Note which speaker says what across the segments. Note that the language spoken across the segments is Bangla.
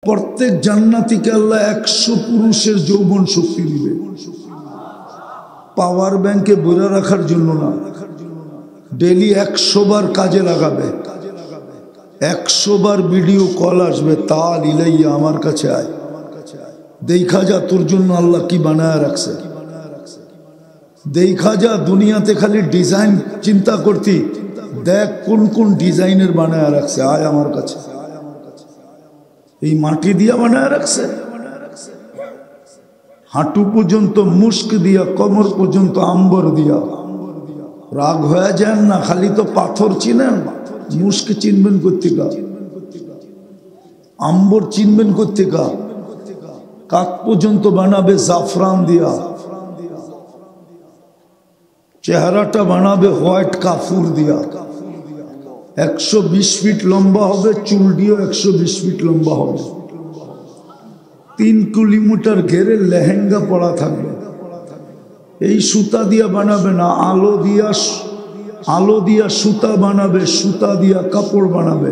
Speaker 1: প্রত্যেক জান্নাতীকে আল্লাহ 100 পুরুষের যৌবন শক্তি দিবে, পাওয়ার ব্যাংকে বইরা রাখার জন্য না, ডেলি 100 বার কাজে লাগাবে, 100 বার ভিডিও কল আসবে, তাল ইলাইয়া আমার কাছে আয়, দেখা যা তোর জন্য আল্লাহ কি বানায় রাখছে, দেখা যা দুনিয়াতে খালি ডিজাইন চিন্তা করতি, দেখ কোন কোন ডিজাইনের বানায় রাখছে, আয় আমার কাছে। এই মাটি দিয়া বানায় রাখছে, হাঁটু পর্যন্ত মুস্ক দিয়া, কোমর পর্যন্ত আম্বর দিয়া। রাগ হয়ে যান না, খালি তো পাথর চিনেন, মুস্ক চিনবেন কোত্থেকা, আম্বর চিনবেন কোত্থেকা, কাক পর্যন্ত বানাবে জাফরান দিয়া, চেহারাটা বানাবে হোয়াইট কাফুর দিয়া, 120 ফিট লম্বা হবে, চুলটিও 120 ফিট লম্বা হবে, 3 কিলোমিটার ঘেরে লেহেঙ্গা পরা থাকবে। এই সুতা দিয়া বানাবে না, আলো দিয়া সুতা বানাবে, সুতা দিয়া কাপড় বানাবে,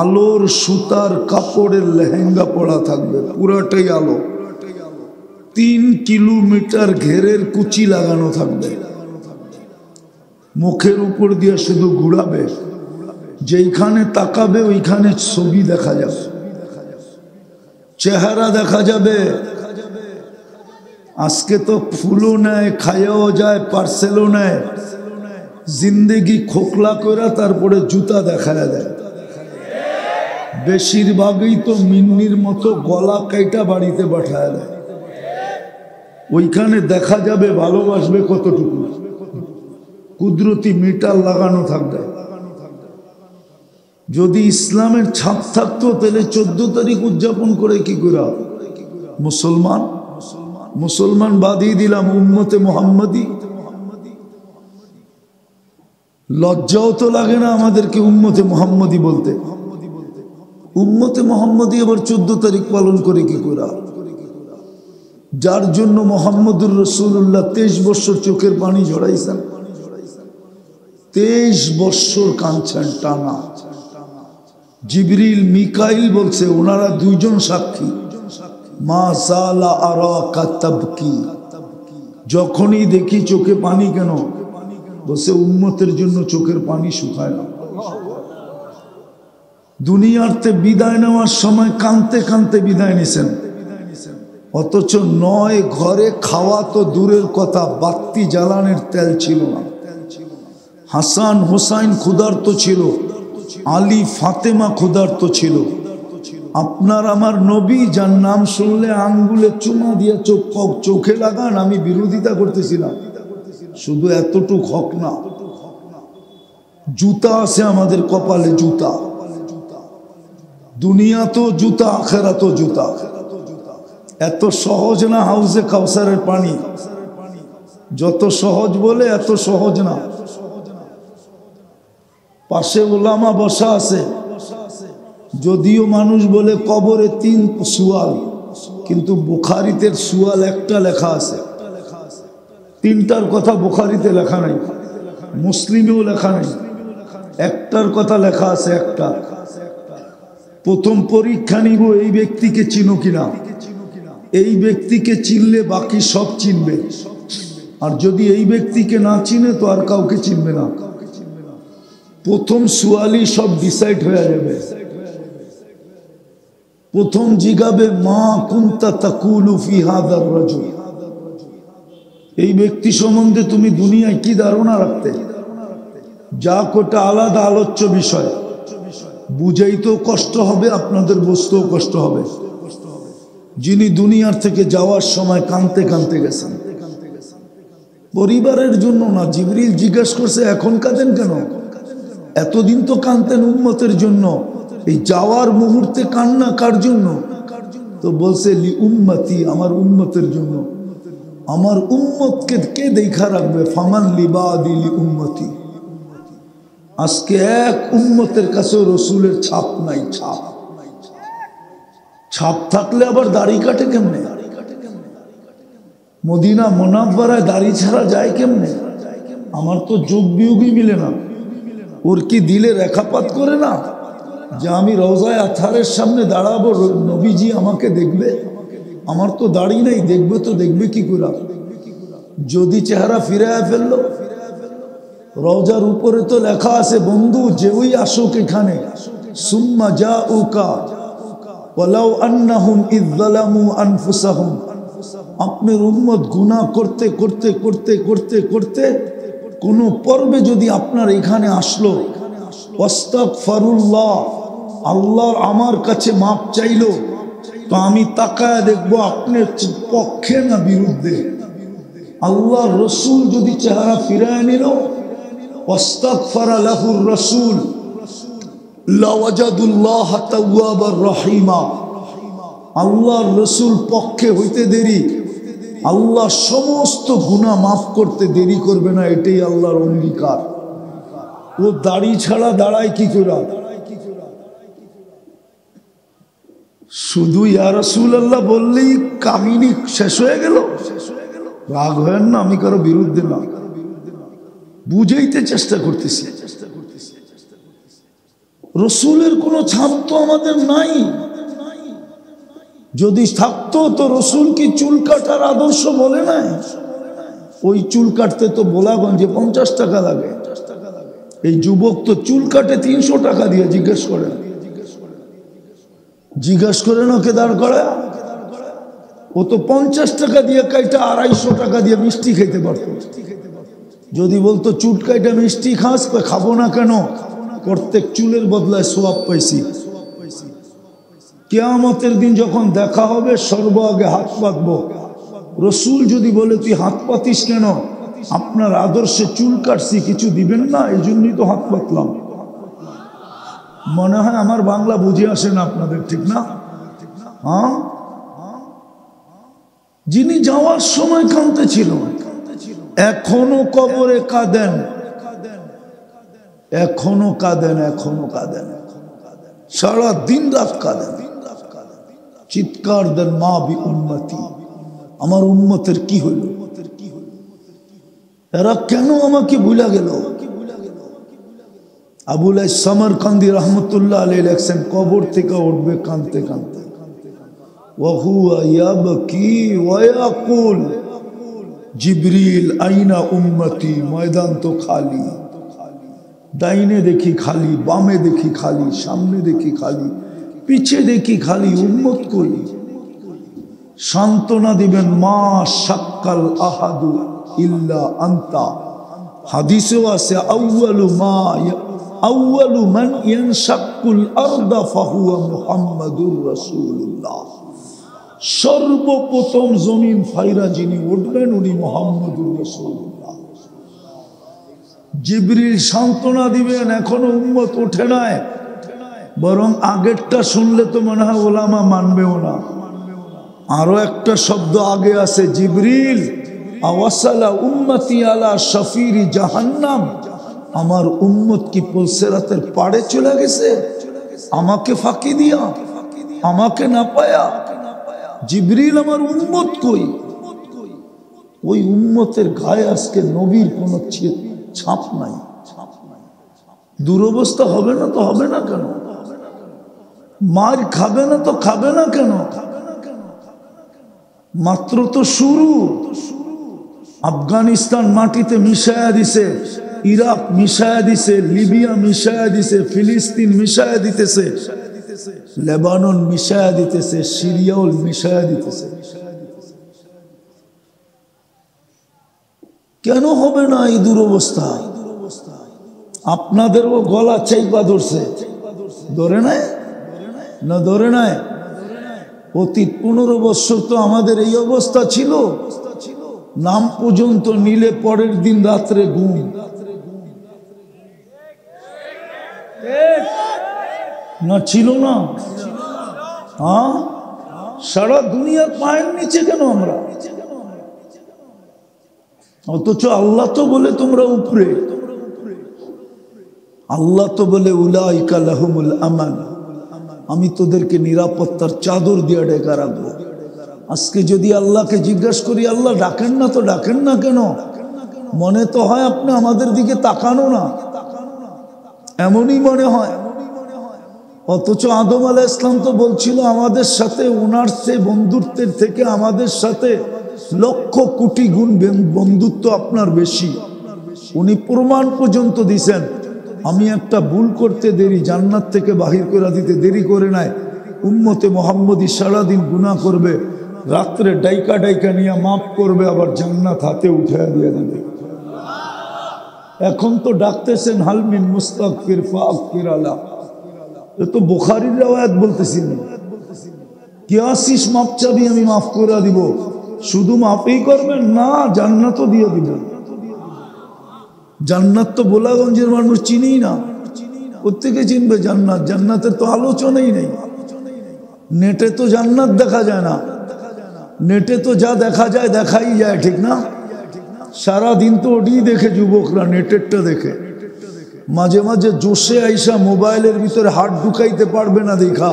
Speaker 1: আলোর সুতার কাপড়ের লেহেঙ্গা পরা থাকবে, পুরাটাই আলো, 3 কিলোমিটার ঘেরের কুচি লাগানো থাকবে, মুখের উপর দিয়ে শুধু ঘুরাবে, যেইখানে তাকাবে ওইখানে ছবি দেখা যাবে, চেহারা দেখা যাবে। আজকে তো ফুলও নেয়, খায়াও যায়, পার্সেলও নেয়, জিন্দেগি খোকলা করে তারপরে জুতা দেখা দেয়। বেশিরভাগই তো মিন্নির মতো গলা কাইটা বাড়িতে পাঠায় দেয়, ওইখানে দেখা যাবে ভালোবাসবে কতটুকু, কুদরতি মিটার লাগানো থাকবে। যদি ইসলামের ছাপ থাকতো তাহলে 14 তারিখ উদযাপন করে কি করে মুসলমান বাদিয়ে দিলাম, উম্মতে মুহাম্মাদি। লজ্জাও তো লাগে না আমাদেরকে উম্মতে মুহাম্মাদি বলতে, উম্মতে মুহাম্মাদি আবার 14 তারিখ পালন করে কি করে? যার জন্য মুহাম্মদুর রাসূলুল্লাহ 23 বছর চোখের পানি ঝরাইছেন, 23 বছর কাঁদছেন টানা। জিবরিল মিকাইল বলছে, ওনারা দুইজন সাক্ষী, মা সালা আরাকা তাবকি, যখনই দেখি চোখে পানি কেন, বলছে উম্মতের জন্য চোখের পানি শুকায় না। দুনিয়াতে বিদায় নেওয়ার সময় কাঁদতে কাঁদতে বিদায় নিছেন, অথচ 9 ঘরে খাওয়া তো দূরের কথা, বাতি জ্বালানের তেল ছিল না। হাসান হোসাইন ক্ষুধার্ত ছিল, আলী ফাতেমা ক্ষুধার্ত ছিল। আপনার আমার নবী, যার নাম শুনলে আঙ্গুলে চুমা দিয়ে চোখে লাগান, আমি বিরোধিতা করতেছিলাম, শুধু এতটুক হক না, জুতা আছে আমাদের কপালে, জুতা। দুনিয়া তো জুতা, আখেরাত তো জুতা। এত সহজ না হাউজে কাউসারের পানি, যত সহজ বলে এত সহজ না। পাশে ওলামা বসা আছে, যদিও মানুষ বলে কবরে 3 সুয়াল, কিন্তু বুখারীতে সুয়াল একটা লেখা আছে, 3টার কথা বুখারীতে লেখা নাই, মুসলিমেও লেখা নাই, একটার কথা লেখা আছে। একটা, প্রথম পরীক্ষা নিব এই ব্যক্তিকে চিনো কিনা, এই ব্যক্তিকে চিনলে বাকি সব চিনবে, আর যদি এই ব্যক্তিকে না চিনে তো আর কাউকে চিনবে না। প্রথম সুয়ালি সব ডিসাইড হয়ে যাবে। প্রথম জিগাবে, মা কুনতা তাকুলু ফি হাদার রাজুল, এই ব্যক্তি সম্বন্ধে তুমি দুনিয়ায় কি ধারণা রাখতে? যা কোটা আলাদা আলোচ্য বিষয়, বুঝাইতেও কষ্ট হবে, আপনাদের বুঝতেও কষ্ট হবে। যিনি দুনিয়ার থেকে যাওয়ার সময় কাঁদতে কাঁদতে গেছেন, পরিবারের জন্য না। জিবরিল জিজ্ঞেস করছে, এখন কাঁদেন কেন? এতদিন তো কাঁদতেন উম্মতের জন্য, এই যাওয়ার মুহূর্তে কান্না কার জন্য? তো বলছে, লি উম্মতি, আমার উম্মতের জন্য। আমার উম্মতকে কে দেখা রাখবে? ফামান লিবাদি লি উম্মতি। আজকে এক উম্মতের কাছে রসুলের ছাপ নাই, ছাপ থাকলে আবার দাড়ি কাটে কেমনে? মদিনা মুনাওয়ারায় দাড়ি ছাড়া যায় কেমনে? আমার তো যোগ বিয়োগই মিলে না। ওর কি দিলে রেখাপাত করে না? যে আমি রওজায়ে আতহারের সামনে দাঁড়াবো, নবীজি আমাকে দেখবে? আমার তো দাড়ি নেই, দেখবে তো দেখবে কি করে? যদি চেহারা ফিরায় ফেললো, রওজার উপরে তো লেখা আছে, বন্ধু যেই আসুক এখানে, সুম্মা জাউকা ওয়ালাউ আন্নাহুম ইয যালামু আনফুসাহুম, আপনার উম্মত গুনাহ করতে করতে করতে করতে করতে কোন পর্বে যদি আপনার এখানে আসলো, আস্তাগফিরুল্লাহ, আল্লাহ আমার কাছে মাপ চাইলো, তো আমি তাকায় দেখবো আপনার পক্ষে না বিরুদ্ধে। আল্লাহ রসুল যদি চেহারা ফিরায় নিল, আস্তাগফারা লাহুর রাসূল লাওয়াজাদুল্লাহ তাওয়াবার রহিমা, আল্লাহর রসুল পক্ষে হইতে দেরি, আল্লাহ সমস্ত গুনাহ মাফ করতে দেরি করবে না, এটাই আল্লাহর অঙ্গীকার। ও দাড়ি ছাড়া দাঁড়ায় কি করে? শুধু ইয়া রাসূলুল্লাহ বললেই কাহিনী শেষ হয়ে গেল? রাগ হয় না, আমি কারো বিরুদ্ধে না, বুঝাইতে চেষ্টা করতেছি। রসুলের কোনো ছাপ তো আমাদের নাই। যদি থাকতো তো রসুল কি চুল কাটার আদর্শ বলে নাই? ওই চুল কাটতে তো বোলাগঞ্জে 50 টাকা লাগে, এই যুবক তো চুল কাটে 300 টাকা দিয়ে। জিজ্ঞেস করেন ওকে দাঁড় করে, ও তো 50 টাকা দিয়ে কাইটা 250 টাকা দিয়ে মিষ্টি খেতে পারতো। যদি বলতো চুট কাইটা মিষ্টি খাস, খাবো না কেন? প্রত্যেক চুলের বদলায় সওয়াব পাইছি। কিয়ামতের দিন যখন দেখা হবে, সর্ব আগে হাত পাতবো। রসুল যদি বলে তুই হাত পাতিস কেন? আপনার আদর্শে চুল কাটছি, কিছু দিবেন না, এই জন্যই তো হাত পাতলাম। মনে হয় আমার বাংলা বুঝে আসে না আপনাদের, ঠিক না? হ্যাঁ, যিনি যাওয়ার সময় কাঁদতেছিল, এখনো কবরে কাঁদেন, এখনো কাঁদেন, এখনো কাঁদেন, সারা দিন রাত কাঁদেন, চিৎকার দেন, মা বি উম্মতি, আমার উম্মতের কি হইল? এরা কেন আমাকে ভুলা গেল? আবুল সামরকান্দি রহমতুল্লাহ আলাইহি লেখছেন, কবর থেকে উঠবে কাঁদতে কাঁদতে, ওয়াহুয়া ইয়াবকি ওয়া ইয়াকুল জিবরিল আইনা উম্মতি, ময়দান তো খালি, ডাইনে দেখি খালি, বামে দেখি খালি, সামনে দেখি খালি, পিছে দেখি খালি, উম্মত কই? সান্ত্বনা দিবেন, মা শাক্কাল আহাদু ইল্লা আনতা। হাদিসেও আছে, আউয়ালু মান ইয়ানশাক্কুল আরদা ফাহুয়া মুহাম্মাদুর রাসূলুল্লাহ, সর্বপ্রথম জমিন ফাইরা যিনি উঠবেন উনি মুহাম্মাদুর রাসূলুল্লাহ। জিবরিল সান্ত্বনা দিবেন, এখনো উম্মত ওঠে নাই, বরং আগেরটা শুনলে তো মনে হয় ওলামা মানবেও না। আরো একটা শব্দ আগে আছে, জিবরিল আওয়াসালা উম্মতি আলা শাফিরি জাহান্নাম, আমার উম্মত কি পুলসিরাতের পাড়ে চলে গেছে আমাকে ফাঁকি দিয়া, আমাকে না পায়া? জিবরিল আমার উম্মত কই? ওই উম্মতের গায়ে আজকে নবীর কোনো ছাপ নাই। দুরবস্থা হবে না তো হবে না কেন? মার খাবে না তো খাবে না কেন? মাত্র তো শুরু। আফগানিস্তান মাটিতে মিশায়া দিছে, ইরাক মিশায়া দিছে, লিবিয়া মিশায়া দিছে, ফিলিস্তিন মিশায়া দিতেছে, লেবানন মিশায়া দিতেছে, সিরিয়াও মিশায়া দিতেছে। কেন হবে না এই দুরবস্থা? আপনাদেরও গলা চাইপা ধরছে, ধরে নাই না? ধরে নাই? অতীত 15 বছর তো আমাদের এই অবস্থা ছিল, নাম পর্যন্ত নিলে পরের দিন রাত্রে ঘুম। না ছিল না? হ্যাঁ, সারা দুনিয়ার পায়ের নিচে কেন আমরা? অথচ আল্লাহ তো বলে তোমরা উপরে, আল্লাহ তো বলে উলাইকা লাহুমুল আমান, আমি তোদেরকে নিরাপত্তার চাদর দিয়ে ঢেকে রাখবো। আজকে যদি আল্লাহকে জিজ্ঞাসা করি, আল্লাহ ডাকেন না তো ডাকেন না কেন? মনে তো হয় আপনি আমাদের দিকে তাকানো না, এমনই মনে হয়। অথচ আদম আলাইহিস সালাম তো বলছিল আমাদের সাথে, ওনার সে বন্ধুত্বের থেকে আমাদের সাথে লক্ষ কোটি গুণ বন্ধুত্ব আপনার বেশি। উনি প্রমাণ পর্যন্ত দিছেন, আমি একটা ভুল করতে দেরি, জান্নাত থেকে বাহির করে দিতে দেরি করে নাই। উম্মতে মোহাম্মদী সারাদিন গুনাহ করবে, রাত্রে ডাইকা ডাইকা নিয়ে মাফ করবে, আবার জান্নাত হাতে উঠে দিয়ে দেবে। এখন তো ডাকতেছেন হালমিন মুস্তাগফির ফাগফির আলা, এ তো বুখারীর riwayat বলতেছি না। কি আসিস মাপ চাবি, আমি মাফ করে দিব। শুধু মাফই করবেন না, জান্নাতও দিয়ে দিবেন। জান্নাত তো বোলাগঞ্জের মানুষ চিনেই না, প্রত্যেকে চিনবে জান্নাত। জান্নাতের তো আলোচনাই নেই। নেটে তো জান্নাত দেখা যায় না, নেটে তো যা দেখা যায় দেখাই যায়, ঠিক না? সারা দিন তো ওটি দেখে যুবকরা, নেটেরটা দেখে। মাঝে মাঝে জোশে আইসা মোবাইলের ভিতরে হাত ঢুকাইতে পারবে না দেখা।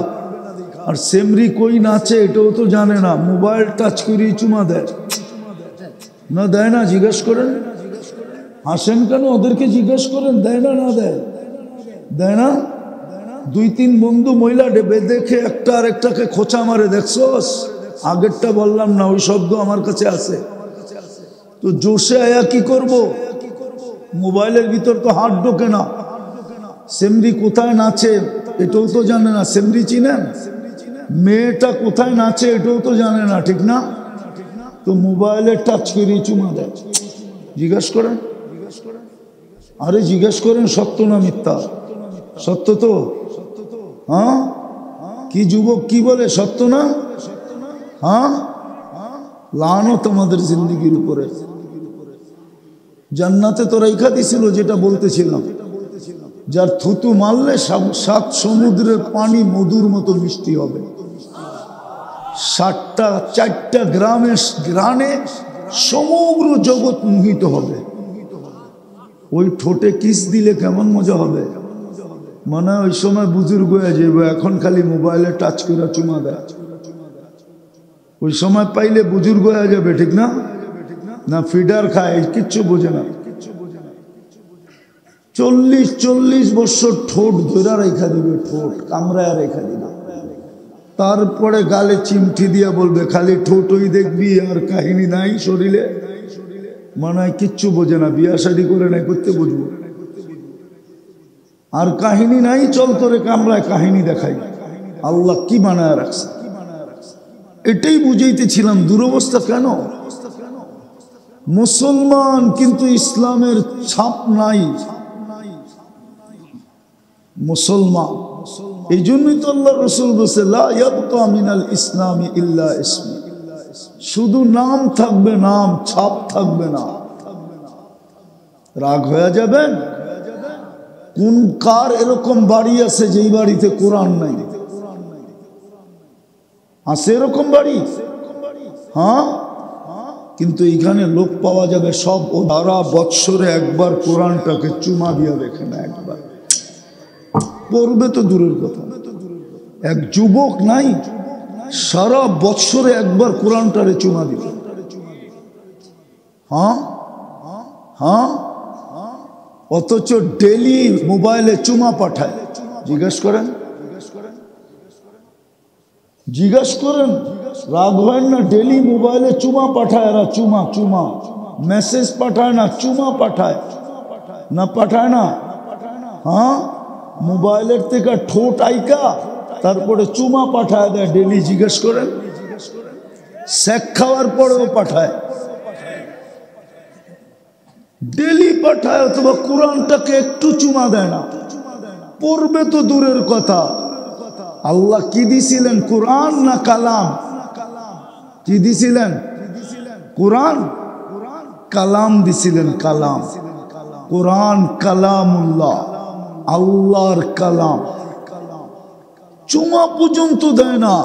Speaker 1: আর সেমরি কই নাচে এটাও তো জানে না, মোবাইল টাচ করেই চুমা দেয় না, দেয় না? জিজ্ঞেস করেন, হাসেন কেন? ওদেরকে জিজ্ঞেস করেন, দেয় না? না দেয়? দেয় না? দুই তিন বন্ধু মহিলা দেখে একটা আর একটাকে খোঁচা মারে, দেখছোস? আগেরটা বললাম না, ওই শব্দ আমার কাছে আছে। তো জোশে আয়া কি করব? মোবাইলের ভিতর তো হাত ঢোকে না। সেমরি কোথায় নাচে এটাও তো জানে না। সেমরি চিনেন? মেয়েটা কোথায় নাচে এটাও তো জানে না, ঠিক না? তো মোবাইলে টাচ করে চুমা দেয়। জিজ্ঞেস করেন, আরে জিজ্ঞেস করেন, সত্য না মিথ্যা? সত্য তো? হ্যাঁ, কি যুবক কি বলে, সত্য না? হ্যাঁ, লানত আমাদের জিন্দেগির উপরে। জান্নাতে তো রাইখা দিছিল, যেটা বলতেছিলাম, যার থুতু মারলে 7 সমুদ্রের পানি মধুর মতো মিষ্টি হবে। 4টা গ্রামে সমগ্র জগৎ মোহিত হবে। ওই ঠোঁটে কিস দিলে কেমন মজা হবে, মানে ওই সময় বুজুর্গ হয়ে যাবে। এখন খালি মোবাইলে টাচ করে চুমা দেয়। ওই সময় পাইলে বুজুর্গ হয়ে যাবে, ঠিক না? না ফিডার খায়, কিচ্ছু বোঝে না। 40 বছর ঠোঁট ধরে রেখা দিবে, ঠোঁট কামড়ায় রেখা দিবে। তারপরে গালে চিমটি দিয়া বলবে খালি ঠোঁটই দেখবি, আর কাহিনী নাই শরীরে। মনে হয় কিচ্ছু বোঝে না, বিয়া শাদী করে নাই, করতে বুঝবো। আর কাহিনী নাই, চল তোরে কামড়ায় কাহিনী দেখাই। আল্লাহ কি বানায় রাখছে, এটাই বুঝাইতেছিলাম। দুরবস্থা কেন? মুসলমান কিন্তু ইসলামের ছাপ নাই। মুসলমান, এই জন্যই তো আল্লাহ রসুল বলছে লা ইয়াবকা মিনাল ইসলামি ইল্লা ইসমি, শুধু নাম থাকবে, নাম, ছাপ থাকবে না। রাগ হয়ে যাবেন? কোন কার এরকম বাড়ি আছে যেই বাড়িতে কোরআন নাই? আছে এরকম বাড়ি? হ্যাঁ, কিন্তু এখানে লোক পাওয়া যাবে সব সারা বৎসরে একবার কোরআনটাকে চুমা দিয়া দেখে না, একবার পড়বে তো দূরের কথা। এক যুবক নাই সারা বৎসরে একবার কোরআনটারে চুমা দিবে। হ্যাঁ হ্যাঁ, অথচ ডেলি মোবাইলে চুমা পাঠায়। জিজ্ঞেস করেন, জিজ্ঞেস করেন, রাগ হয় না? ডেলি মোবাইলে চুমা পাঠায় এরা, চুমা চুমা। মেসেজ পাঠায় না, চুমা পাঠায় না, পাঠায় না? হ্যাঁ, মোবাইলের থেকে ঠোঁট আইকা তারপরে চুমা পাঠায় দেয় ডেলি। জিজ্ঞেস করেন, শেক খাওয়ার পরেও পাঠায়, ডেলি পাঠায়। অথবা কোরআনটাকে একটু চুমা দেয় না, পড়বে তো দূরের কথা। আল্লাহ কি দিছিলেন, কোরআন না কালাম? কি দিছিলেন? কোরআন, কালাম দিছিলেন, কালাম। কোরআন কালামুল্লাহ, আল্লাহর কালাম। চুমা পর্যন্ত দেয় না।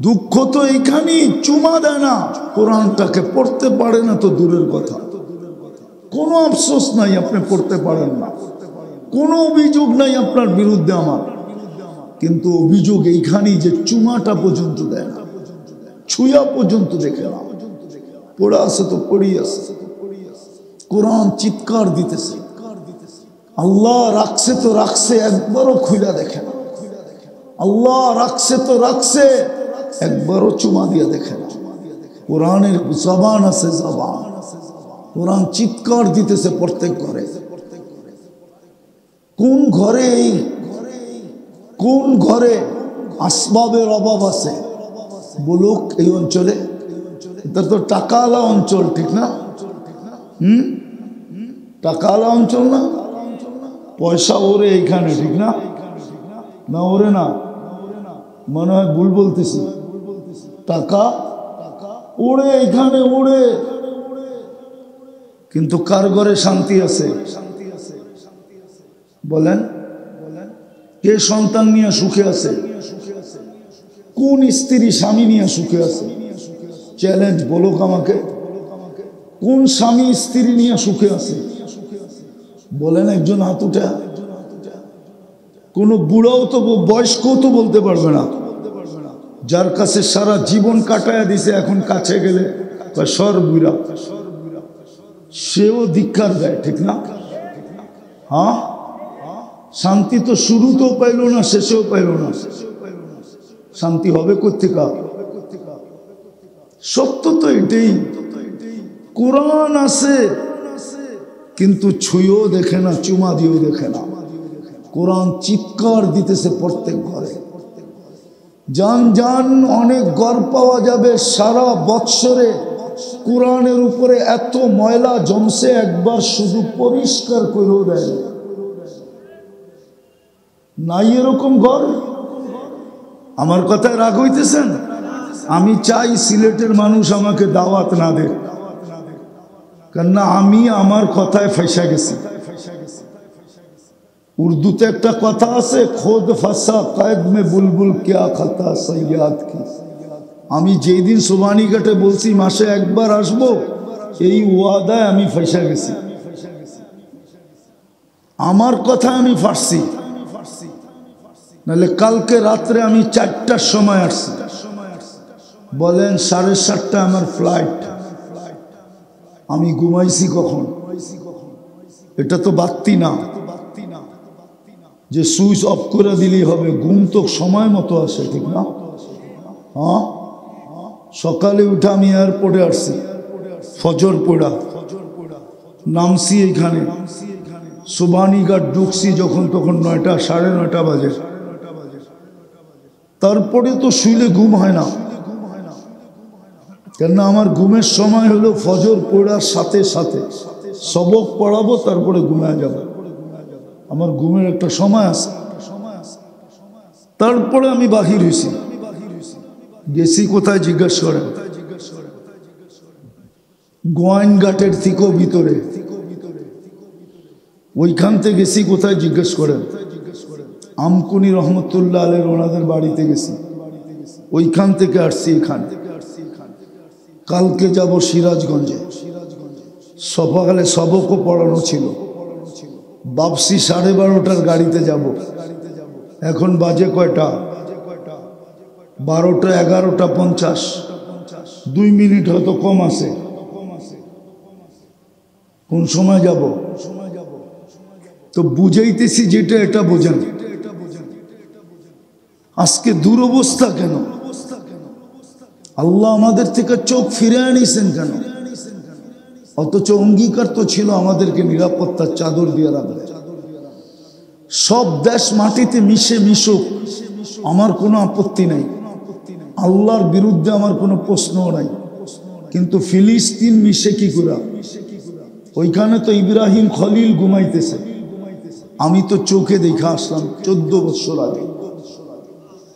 Speaker 1: দুঃখ তো এইখানেই, চুমা দেয় না, কোরআনটাকে পড়তে পারে না তো দূরের কথা। কোনো আফসোস নাই আপনি পড়তে পারেন না, কোনো অভিযোগ নাই আপনার বিরুদ্ধে আমার, কিন্তু অভিযোগ এইখানেই যে চুমাটা পর্যন্ত দেয় না, ছুঁয়া পর্যন্ত দেখে না। পড়া আছে তো পড়ি আছে, কোরআন চিৎকার দিতেছে, আল্লাহ রাখছে তো রাখছে, একবারও খুইলা দেখে না। আল্লাহ রাখছে তো রাখছে, একবারও চুমা দিয়ে দেখে না। কোরআনের জবান আছে, জবান। কোরআন চিৎকার দিতেছে প্রত্যেক ঘরে। কোন ঘরে আসবাবের অভাব আছে বলুক এই অঞ্চলে? এটা তো টাকাওয়ালা অঞ্চল, ঠিক না? টাকাওয়ালা অঞ্চল না? পয়সা ওরে এইখানে, ঠিক না? না ওরে না, মনে হয় ভুল বলতেছি। টাকা ওড়ে এইখানে ওড়ে, কিন্তু কার ঘরে শান্তি আছে বলেন? কে সন্তান নিয়ে সুখে আছে? কোন স্ত্রী স্বামী নিয়ে সুখে আছে? চ্যালেঞ্জ বলুক আমাকে, কোন স্বামী স্ত্রী নিয়ে সুখে আছে বলেন? একজন হাত উঠা। কোন বুড়াও তো, বয়স্কও তো বলতে পারবে না। যার কাছে সারা জীবন কাটায়া দিছে, এখন কাছে গেলে সর বুড়া, সেও ধিক্কার দেয়, ঠিক না? হ্যাঁ, শান্তি তো শুরুতেও পাইল না, শেষেও পাইল না। শান্তি হবে কোত্থেকে? সত্য তো এটাই। কোরআন আছে কিন্তু ছুঁয়েও দেখে না, চুমা দিয়েও দেখে না। কোরআন চিৎকার দিতেছে প্রত্যেক ঘরে। জান জান অনেক ঘর পাওয়া যাবে সারা বৎসরে, কোরআনের উপরে এত ময়লা জমছে, একবার শুধু পরিষ্কার করেও দেয় নাই এরকম ঘর। আমার কথায় রাগ হইতেছেন? আমি চাই সিলেটের মানুষ আমাকে দাওয়াত না দে, কেননা আমি আমার কথায় ফেসা গেছি। উর্দুতে একটা কথা আছে, খোদ ফাসা কয়েদ মে বুলবুল কিয়া খাতা সৈয়াদ কি। আমি যেই দিন সোবানীঘাটে বলছি মাসে একবার আসবো, এই ওয়াদায় আমি ফেসা গেছি। আমার কথা আমি ফাঁসছি, নাহলে কালকে রাত্রে আমি 4টার সময় আসছি, বলেন 7:30 আমার ফ্লাইট। আমি ঘুমাইছি কখন? এটা তো বাত্তি না যে সুইচ অফ করে দিলেই হবে। ঘুম তো সময় মতো আসে, ঠিক না? হ্যাঁ, সকালে উঠে আমি এয়ারপোর্টে আসছি, ফজর পড়া নামছি এইখানে, সোবানীঘাট ঢুকছি যখন তখন 9টা 9:30 বাজে। তারপরে তো শুইলে ঘুম হয় না, কেননা আমার ঘুমের সময় হলো ফজর পড়ার সাথে সাথে সবক পড়াবো, তারপরে ঘুমায় যাব। আমার ঘুমের একটা সময় আছে। তারপরে আমি বাহির হয়েছি, গেছি কোথায় জিজ্ঞেস করেন? গোয়াইনঘাটের থেকেও ভিতরে। ওইখান থেকে গেছি কোথায় জিজ্ঞেস করেন? আমকুনি রহমতুল্লাহ আলের ওনাদের বাড়িতে গেছি, ওইখান থেকে আসছি এখানে। কালকে যাব সিরাজগঞ্জে, সকালে সবকও পড়ানো ছিল। বাপসি 12:30টার গাড়িতে যাব। এখন বাজে কয়টা? 12টা 11:50। 2 মিনিট হয়তো কম আছে। কোন সময় যাব? তো বুঝাইতেছি যেটা, এটা বোঝেন। আজকে দুরবস্থা কেন? আল্লাহ আমাদের থেকে চোখ ফিরে আনিছেন কেন? অথচ অঙ্গীকার তো ছিল আমাদেরকে নিরাপত্তার চাদর দিয়ে রাখবে। সব দেশ মাটিতে মিশে মিশুক, আমার কোনো আপত্তি নাই, আল্লাহর বিরুদ্ধে আমার কোনো প্রশ্নও নাই। কিন্তু ফিলিস্তিন মিশে কি করে? ওইখানে তো ইব্রাহিম খলিল ঘুমাইতেছে, আমি তো চোখে দেখা আসলাম 14 বছর আগে।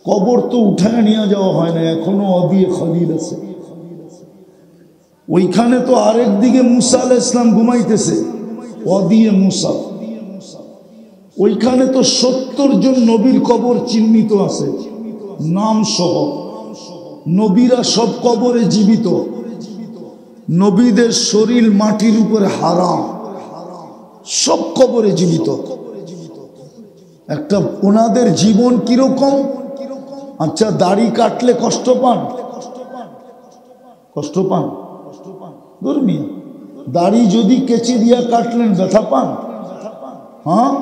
Speaker 1: কবর তো উঠায় নিয়ে যাওয়া হয় না, এখনো অদিয়ে খলিল আছে। ওইখানে তো আরেক দিকে মুসা আলাইহিস সালাম ঘুমাইতেছে, অদিয়ে মুসা। ওইখানে তো 70 জন নবীর কবর চিহ্নিত আছে, নাম সহ। নবীরা সব কবরে জীবিত, নবীদের শরীর মাটির উপরে হারাম, সব কবরে জীবিত। একটা ওনাদের জীবন কিরকম? আচ্ছা, দাড়ি কাটলে কষ্ট পান? কষ্ট পান? ধর্মী দাড়ি যদি কেচি দিয়া কাটলেন ব্যথা পান? হ্যাঁ,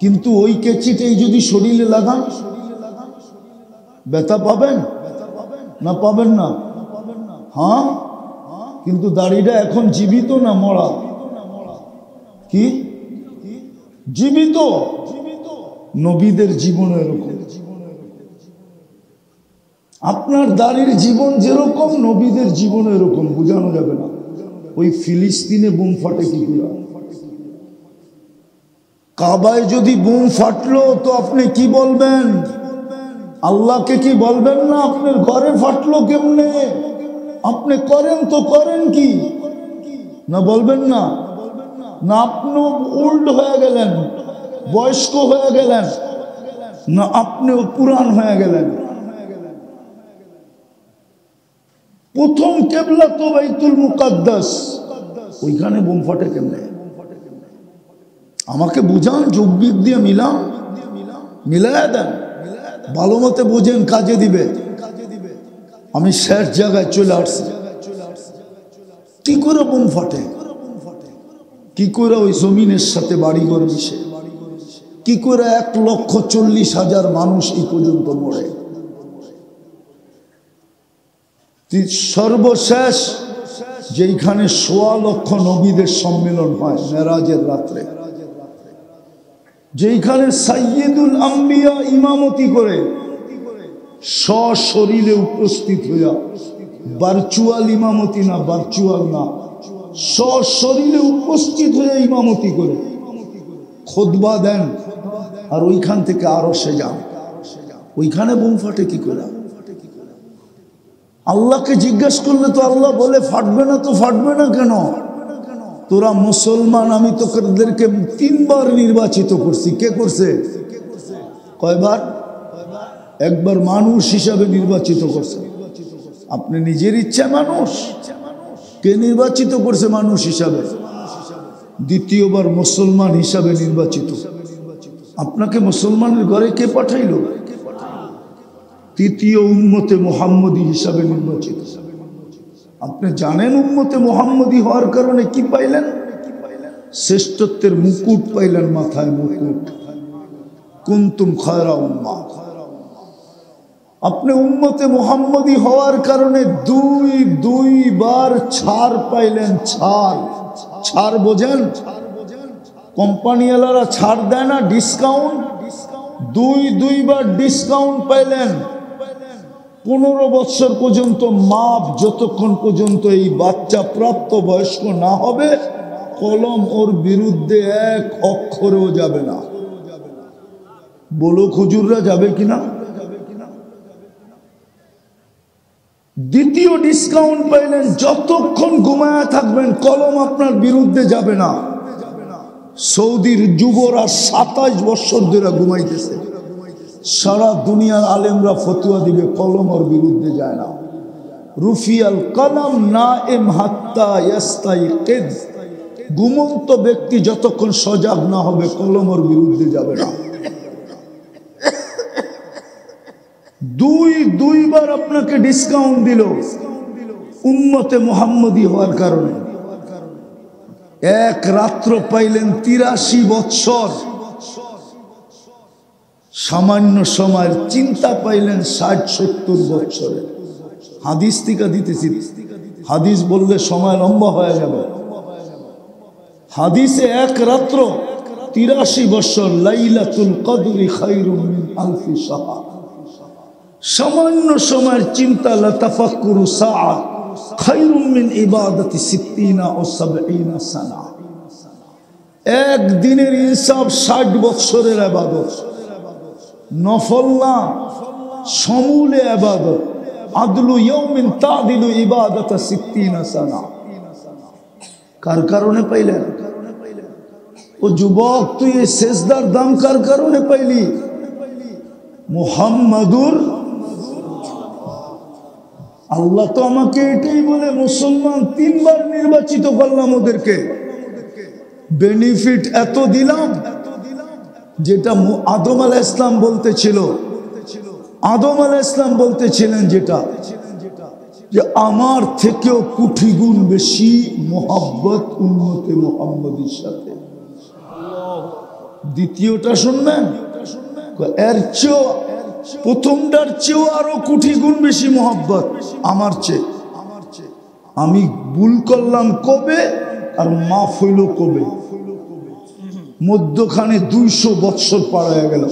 Speaker 1: কিন্তু ওই কেচিটাই যদি শরীরে লাগান ব্যথা পাবেন না পাবেন না? হ্যাঁ, কিন্তু দাড়িটা এখন জীবিত না মরা? কি জীবিত? নবীদের জীবন এরকম। আপনার দাড়ির জীবন যেরকম, নবীদের জীবন এরকম। বোঝানো যাবে না। ওই ফিলিস্তিনে বুম ফাটে কি করে? কাবায় যদি বুম ফাটলো তো আপনি কি বলবেন? আল্লাহকে কি বলবেন না আপনার ঘরে ফাটলো কেমনে? আপনি করেন তো করেন কি না বলবেন না? না আপনি ওল্ড হয়ে গেলেন, বয়স্ক হয়ে গেলেন, না আপনিও পুরান হয়ে গেলেন? প্রথম কেবলা তো বাইতুল মুকাদ্দাস, ওইখানে বোম ফাটে কেমনে? আমাকে বুঝান, যৌগিক দিয়ে মিলায় দেন, ভালো মতে বোঝেন, কাজে দিবে। আমি শেষ জায়গায় চলে আসছি। কি করে বোম ফাটে? কি করে ওই জমিনের সাথে বাড়িঘর মিশে? কি করে 1,40,000 মানুষ এই পর্যন্ত মরে? সর্বশেষ যেখানে 1.25 লক্ষ নবীদের সম্মেলন হয় মেরাজের রাত্রে, যেখানে সাইয়্যিদুল আম্বিয়া ইমামতি করে সশরীরে উপস্থিত হইয়া, ভার্চুয়াল ইমামতি না, ভার্চুয়াল না, সশরীরে উপস্থিত হয়ে ইমামতি করে খুতবা দেন, আর ওইখান থেকে আরশে যান, ওইখানে বোম ফাটে কি করে? আল্লাহকে জিজ্ঞেস করলে তো আল্লাহ বলে ফাটবে না। তো ফাটবে না কেন? তোরা মুসলমান, আমি তোদেরকে 3 বার নির্বাচিত করছি। কে করছে? কয়বার? একবার মানুষ হিসাবে নির্বাচিত করছে। আপনি নিজের ইচ্ছা মানুষ? কে নির্বাচিত করছে মানুষ হিসাবে? দ্বিতীয়বার মুসলমান হিসাবে নির্বাচিত। আপনাকে মুসলমানের ঘরে কে পাঠাইল? তৃতীয় উম্মতে মুহাম্মদী হিসাবে নির্বাচিত। আপনি জানেন উম্মতে মুহাম্মদী হওয়ার কারণে কি পাইলেন? শ্রেষ্ঠত্বের মুকুট পাইলেন, মাথায় মুকুট। কুনতুম খায়রা উম্মাহ। আপনি উম্মতে মুহাম্মদী হওয়ার কারণে দুইবার ছাড় পাইলেন। ছাড় বোঝেন? কোম্পানিওয়ালারা ছাড় দেয় না, ডিসকাউন্ট। দুইবার ডিসকাউন্ট পাইলেন। 15 বছর পর্যন্ত মাপ, যতক্ষণ পর্যন্ত এই বাচ্চা প্রাপ্ত বয়স্ক না হবে, কলম ওর বিরুদ্ধে 1 অক্ষরেও যাবে না। বলো হুজুররা যাবে কিনা? দ্বিতীয় ডিসকাউন্ট পাইলেন, যতক্ষণ ঘুমায়া থাকবেন কলম আপনার বিরুদ্ধে যাবে না। সৌদির যুবরা 27 বছর ধরে ঘুমাইতেছে। সারা দুনিয়ার আলেমরা ফতুয়া দিবে, কলম ওর বিরুদ্ধে যায় না। রুফিয়াল কলম নাইম হাত্তা ইয়াস্তাইকিজ। ঘুমন্ত ব্যক্তি যতক্ষণ সজাগ না হবে, কলম ওর বিরুদ্ধে যাবে না। দুইবার আপনাকে ডিসকাউন্ট দিল উম্মতে মুহাম্মদী হওয়ার কারণে। এক রাত্র পাইলেন 83 বৎসর। সামান্য সময়ের চিন্তা পাইলেন 60-70 বৎসরের। হাদিস টিকা দিতেছি, হাদিস বললে সময় লম্বা হয়ে যাবে। হাদিসে এক রাত্র 83 বৎসর। লাইলাতুল কদরি খায়রুম মিন আলফি শাহর। সামান্য সময়ের চিন্তা, লাতাফাক্কুরু সাআ খায়রুম মিন ইবাদাতি 60 ও 70 সানা। একদিনের ইনসাফ 60 বৎসরের ইবাদত। নফল না, সমূলে ইবাদত। আদলু ইয়াউমিন তাদিলু ইবাদাতা 60 সানা। কার কারণে পাইলেন? ও যুবক, তুই এই সেজদার দাম কার কারণে পাইলি? মুহাম্মাদুর। আল্লাহ তো আমাকে এটাই বলে, মুসলমান 3 বার নির্বাচিত করলাম, ওদেরকে বেনিফিট এত দিলাম, যেটা আদম আলাইহিস সালাম বলতেছিল। আদম আলাইহিস সালাম বলতেছিলেন যেটা, যে আমার থেকেও কোটি গুণ বেশি মোহাব্বত উম্মতে মুহাম্মদীর সাথে। দ্বিতীয়টা শুনবেন, এর চেয়েও প্রথমটার চেয়েও আরো কোটি গুণ বেশি মহব্বত আমার চেয়ে। আমি ভুল করলাম কবে আর মাফ হইল কবে, মধ্যখানে 200 বৎসর পার হয়ে গেল।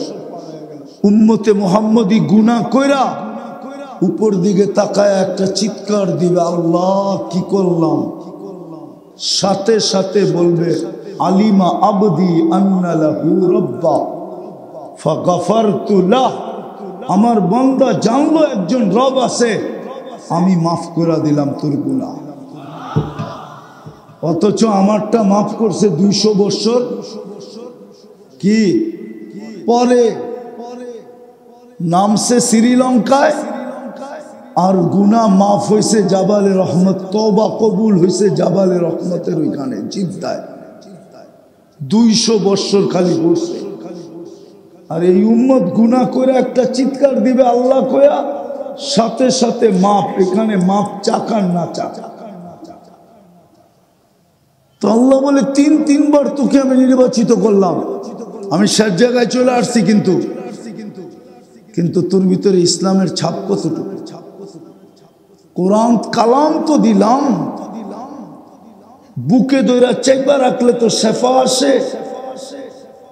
Speaker 1: উম্মতে মুহাম্মদি গুনাহ কইরা উপর দিকে তাকায় একটা চিৎকার দিবে, আল্লাহ কি করলাম, সাথে সাথে বলবে আলিমা আবদি আন্না লাহু রাব্বা ফাগাফারতু লাহ, আমার বান্দা জানলো একজন রব আছে, আমি মাফ করে দিলাম তোর গুনাহ। অথচ আমারটা মাফ করছে 200 বছর কি পরে, নামছে শ্রীলঙ্কায় আর গুনাহ মাফ হয়েছে জাবালে রহমত, তওবা কবুল হয়েছে জাবালে রহমতের ওইখানে জিদ্দায়। 200 বছর খালি পড়ছে। আর এই উম্মত গুনাহ করে একটা চিৎকার দিবে আল্লাহ কয়া, সাথে সাথে মাপ। এখানে মাপ চাকার না চাকা। তো আল্লাহ বলে 3বার তোকে আমি নির্বাচিত করলাম, আমি শেষ জায়গায় চলে আসছি, কিন্তু তোর ভিতরে ইসলামের ছাপ কতটুকু? কোরআন কালাম তো দিলাম, বুকে দইরা চেপা রাখলে তো শেফা আসে,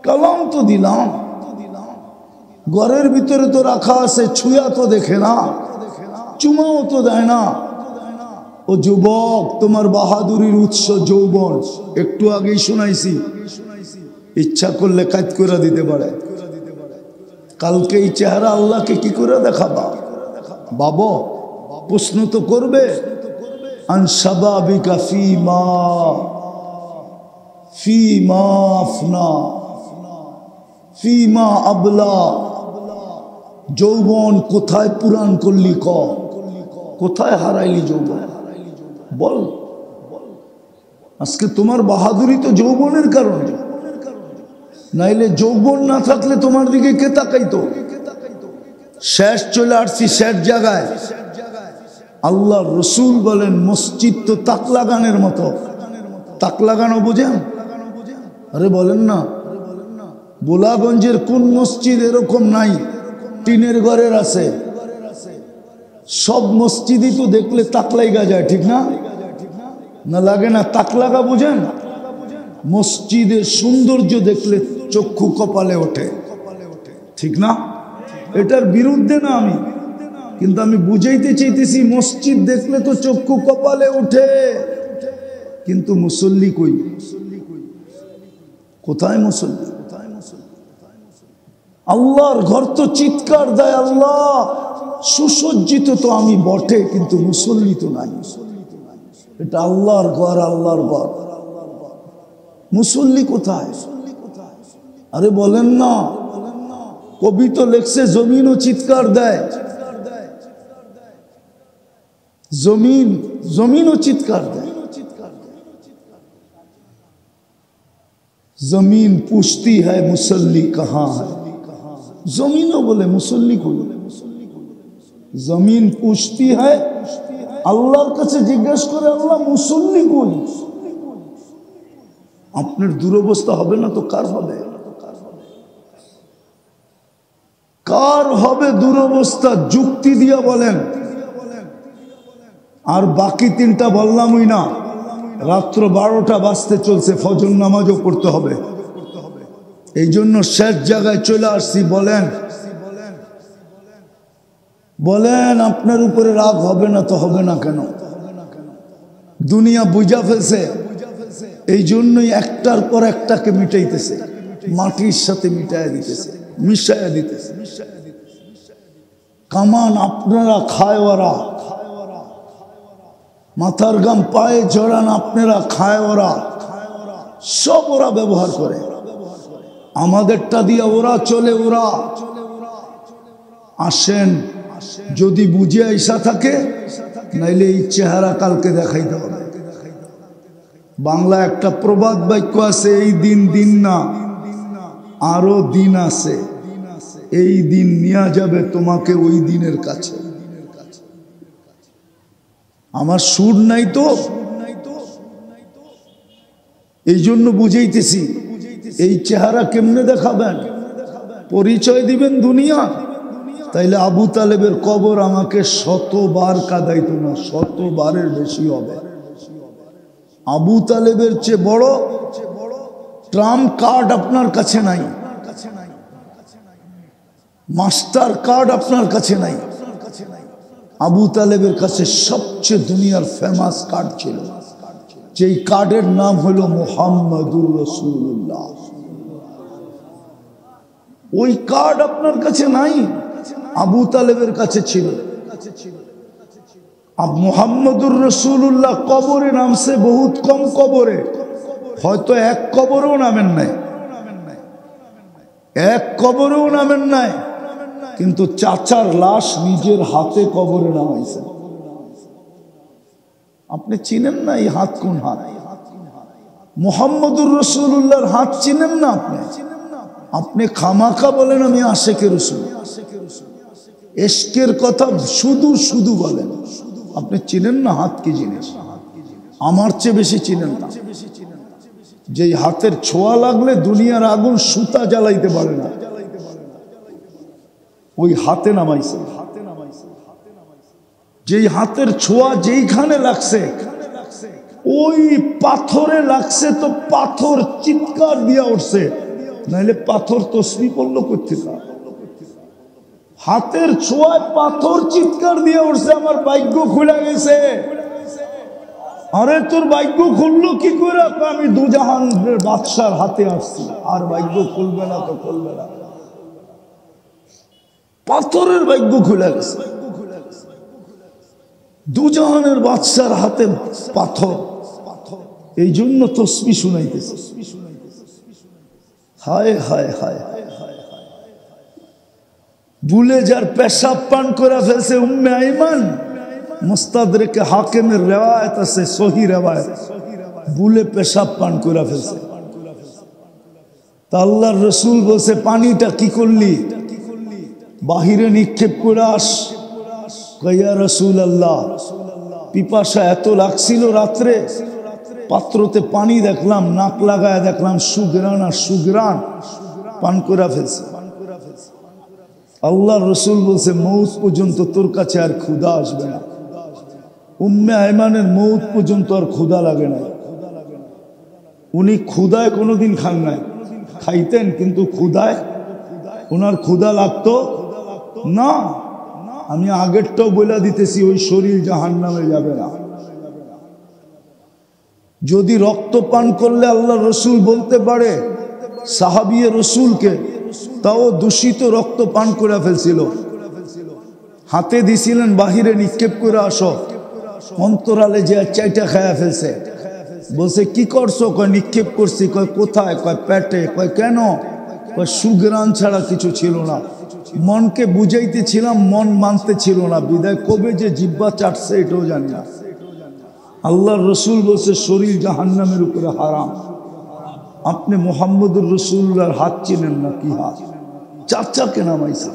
Speaker 1: কালাম তো দিলাম, ঘরের ভিতরে তো রাখা আছে, ছুঁয়া তো দেখে না, চুমাও তো দেয় না। ও যুবক, তোমার বাহাদুরির উৎস যৌবন, একটু আগেই শুনাইছি, ইচ্ছা করলে কাজ করে দিতে পারে। কালকে এই চেহারা আল্লাহকে কি করে দেখাবা? বাবা প্রশ্ন তো করবে, আনসাবাবিকা ফিমা আফনা ফিমা আবলা, যৌবন কোথায় পুরাণ করলি, কোথায় হারাইলি যৌবন বল। আজকে তোমার বাহাদুরি তো যৌবনের কারণে, নাইলে যৌবন না থাকলে তোমার দিকে কে তাকাইতো? শেষ চলে আসছি শেষ জায়গায়। আল্লাহ রসুল বলেন মসজিদ তো তাক লাগানোর মতো। তাক লাগানো বোঝেন? আরে বলেন না, বোলাগঞ্জের কোন মসজিদ এরকম নাই টিনের ঘরের আছে? সব মসজিদই তো দেখলে তাক লাগা যায়, ঠিক না? না লাগে না? তাক লাগা বুঝেন? মসজিদের সৌন্দর্য দেখলে চক্ষু কপালে ওঠে, ঠিক না? এটার বিরুদ্ধে না আমি, কিন্তু আমি বুঝাইতে চাইতেছি মসজিদ দেখলে তো চক্ষু কপালে ওঠে, কিন্তু মুসল্লি কই? কোথায় মুসল্লি? আল্লাহর ঘর তো চিৎকার দেয় আল্লাহ, সুসজ্জিত তো আমি বটে, কিন্তু মুসল্লি তো নাই। এটা আল্লাহর ঘর, আল্লাহর ঘর, মুসল্লি কোথায়? আরে বলেন না, কবি তো লেখছে জমিনও চিৎকার দেয়, জমিনও চিৎকার দেয়। জমিন পুछती है मुसल्ली कहाँ है, জমিনও বলে মুসল্লি কই? জমিন পুछती है, আল্লাহর কাছে জিজ্ঞেস করে আল্লাহ মুসল্লি কই? আপনার দুরবস্থা হবে না তো কার হবে? কার হবে দুরবস্থা? যুক্তি দিয়া বলেন। আর বাকি 3টা বললামই না, রাত্র 12টা বাজতে চলছে, ফজর নামাজও পড়তে হবে। এই জন্য শেষ জায়গায় চলে আসছি। বলেন আপনার উপরে রাগ হবে না তো হবে না কেন? দুনিয়া বুঝা ফেলছে, এই জন্যই একটার পর একটাকে মিটাইতেছে, মাটির সাথে মিশাইয়া দিতেছে। কামান আপনারা খায় ওরা, মাথার গাম পায়ে জড়ান আপনারা, খায় ওরা, সব ওরা ব্যবহার করে, আমাদেরটা দিয়ে ওরা চলে। ওরা আসেন, যদি বুঝে আইসা থাকে, নাইলে এই চেহারা কালকে দেখাইতে হবে। বাংলা একটা প্রবাদ বাক্য আছে, এই দিন দিন না, আরো দিন আছে, এই দিন নিয়ে যাবে তোমাকে ওই দিনের কাছে। আমার সুর নাই তো, এই জন্য বুঝাইতেছি। এই চেহারা কেমনে দেখাবেন? পরিচয় দিবেন দুনিয়া? তাইলে আবু তালেবের কবর আমাকে 100বার কাঁদাইতো না, 100বারের বেশি হবে। আবু তালেবের চেয়ে বড় ট্রাম্প কার্ড আপনার কাছে নাই, মাস্টার কার্ড আপনার কাছে নাই। আবু তালেবের কাছে সবচেয়ে দুনিয়ার ফেমাস কার্ড ছিল, যেই কার্ডের নাম হলো মুহাম্মাদুর রাসূলুল্লাহ। ওই কার্ড আপনার কাছে নাই, আবু তালেবের কাছে ছিল। মুহাম্মাদুর রাসূলুল্লাহ কবরে নামছে বহুত কম কবরে, হয়তো এক কবরেও নামেন নাই, এক কবরেও নামেন নাই, কিন্তু চাচার লাশ নিজের হাতে কবরে নামাইছে। আপনি চিনেন না এই হাত কোন হাত? মুহাম্মাদুর রাসূলুল্লাহর হাত চিনেন না আপনি? আপনি খামাখা বলেন আমি আশিকে রাসূল, ইশকের কথা শুধু শুধু বলেন, আপনি চিনেন না হাত কি জিনিস। আমার চেয়ে বেশি চিনেন না। যেই হাতের ছোঁয়া লাগলে দুনিয়ার আগুন সুতা জ্বালাইতে পারে না, ওই হাতে নামাইছে। যেই হাতের ছোঁয়া যেইখানে লাগছে ওই পাথরে লাগছে, তো পাথর চিৎকার দিয়া উঠছে, নাইলে পাথর তসবিহ পড়লো কোত্থেকে? হাতের ছোঁয়ায় পাথর চিৎকার দিয়ে উঠছে, আমার ভাগ্য খুলে গেছে। আরে তোর ভাগ্য খুললো কি করে? আমি দুজাহানের বাদশার হাতে আসছি, আর ভাগ্য খুলবে না তো খুলবে না। পাথরের ভাগ্য খুলে গেছে, দুজাহানের বাদশার হাতে পাথর। এই জন্য তসবিহ শুনাইতেছে। হায় হায় হায়, ভুলে যার পেশাব পান করে ফেলছে উম্মে আইমান, মুস্তাদরেকে হাকিমের রিওয়ায়াত আছে, সহি রিওয়ায়াত, ভুলে পেশাব পান করে ফেলছে। তা আল্লাহর রাসূল বলছে পানিটা কি করলি? বাহিরে নিক্ষেপ করে আস। কয়া রাসূলুল্লাহ, পিপাসা এত লাগছিল রাত্রে, পাত্রতে পানি দেখলাম, নাক লাগায় দেখলাম সুগ্রান আর সুগ্রান, পান করে ফেলছে। আল্লাহর রাসূল বলছে মউত পর্যন্ত তোর কাছে আর ক্ষুধা আসবে না। উম্মে আইমানের মউত পর্যন্ত আর ক্ষুধা লাগে না। উনি ক্ষুধায় কোনোদিন খান নাই, খাইতেন কিন্তু ক্ষুধায় ওনার ক্ষুধা লাগতো না। আমি আগেরটাও বলে দিতেছি, ওই শরীর জাহান্নামে যাবে না। যদি রক্ত পান করলে আল্লাহর রাসূল বলতে পারে সাহাবিয়ে রাসূলকে, তাও দূষিত রক্ত পান করে ফেলছিল, হাতে দিছিলেন বাহিরে নিক্ষেপ করে আসো, অন্তরালে যে চাইটা খায়া ফেলছে। বলছে কি করছো? কয় নিক্ষেপ করছি। কয় কোথায়? কয় পেটে। কয় কেন? কয় সুগ্রান ছাড়া কিছু ছিল না। মনকে বুঝাইতেছিলাম, মন মানতে ছিল না, বিদায় কবে যে জিহ্বা চাটছে এটাও জানি না। আল্লাহর রাসূল বলছে শরীর জাহান্নামের উপরে হারাম। আপনি মুহাম্মদুর রাসূলুল্লাহর হাত চিনেন না? কি হাত? চাচাকে নামাইছে।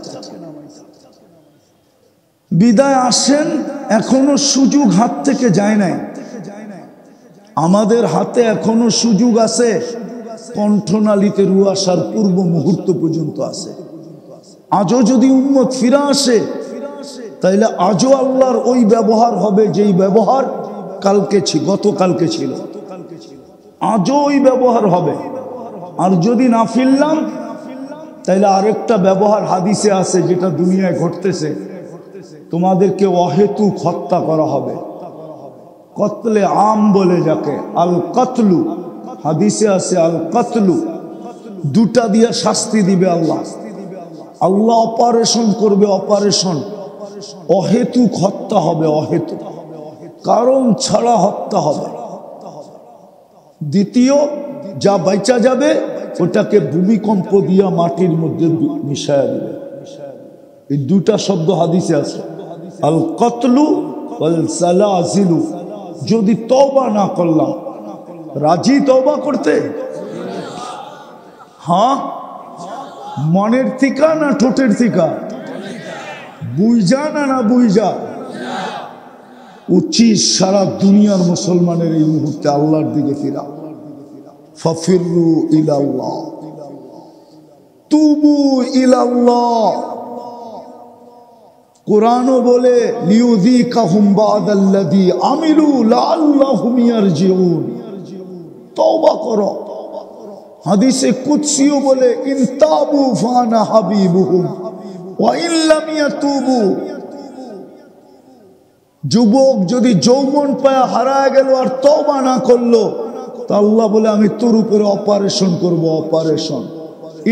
Speaker 1: বিদায় আসেন, এখনো সুযোগ হাত থেকে যায় নাই। আমাদের হাতে এখনো সুযোগ আছে, কণ্ঠনালীতে রু আসার পূর্ব মুহূর্ত পর্যন্ত আছে। আজও যদি উম্মত ফিরে আসে, তাইলে আজও আল্লাহর ওই ব্যবহার হবে যেই ব্যবহার কালকে গতকালকে ছিল, আজও ওই ব্যবহার হবে। আর যদি না ফিরলাম, তাইলে আরেকটা ব্যবহার হাদিসে আছে, যেটা দুনিয়ায় ঘটতেছে, তোমাদেরকে অহেতুক হত্যা করা হবে। কতলে আম বলে যাকে, আল কতলু, হাদিসে আছে আল কতলু, দুটা দিয়া শাস্তি দিবে আল্লাহ। আল্লাহ অপারেশন করবে, অপারেশন। অহেতুক হত্যা হবে, অহেতুক কারণ ছাড়া হত্যা হবে। দ্বিতীয়, যা বাইচা যাবে ওটাকে ভূমিকম্প দিয়া মাটির মধ্যে মিশায়া দিবে। এই দুটা শব্দ হাদিসে আছে, আল কতলু ওয়াল সালাজিলু। যদি তওবা না করলাম, রাজি তওবা করতে? হ্যাঁ, মনের থিকা না ঠোঁটের থিকা? বুঝা না বুঝা? উচিত সারা দুনিয়ার মুসলমানের এই মুহূর্তে আল্লাহর দিকে ফিরা। ফাফিরু ইলাল্লাহ। তুবু ইলাল্লাহ। কুরআনও বলে লিউযীকাহুম বাদাল্লাযী আমিলু লাআল্লাহুম ইয়ারজিউন, তওবা করো। হাদিসে কুদসিও বলে ইনতাবু ফানা হাবিবুহুম ওয়া ইল্লাম ইয়াতুবু। যুবক যদি যৌবন পায়া হারায় গেল আর তওবা না করলো, তা আল্লাহ বলে আমি তোর উপরে অপারেশন করব, অপারেশন।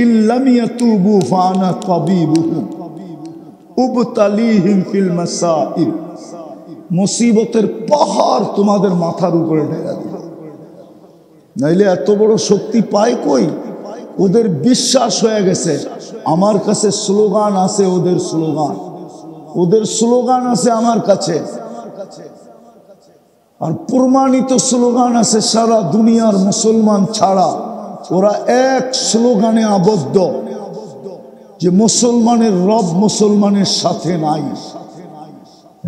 Speaker 1: ইল্লাম ইয়াতুবু ফানা তাবিবুহুম উবতালিহিম ফিল মাসাইব। মুসিবতের পাহাড় তোমাদের মাথার উপরে ঢেলে দিবে। নাইলে এত বড় শক্তি পায় কই? ওদের বিশ্বাস হয়ে গেছে আমার কাছে স্লোগান আছে, ওদের স্লোগান, ওদের স্লোগান আছে আমার কাছে, আর প্রমাণিত স্লোগান আছে সারা দুনিয়ার মুসলমান ছাড়া। ওরা এক স্লোগানে আবদ্ধ যে মুসলমানের রব মুসলমানের সাথে নাই।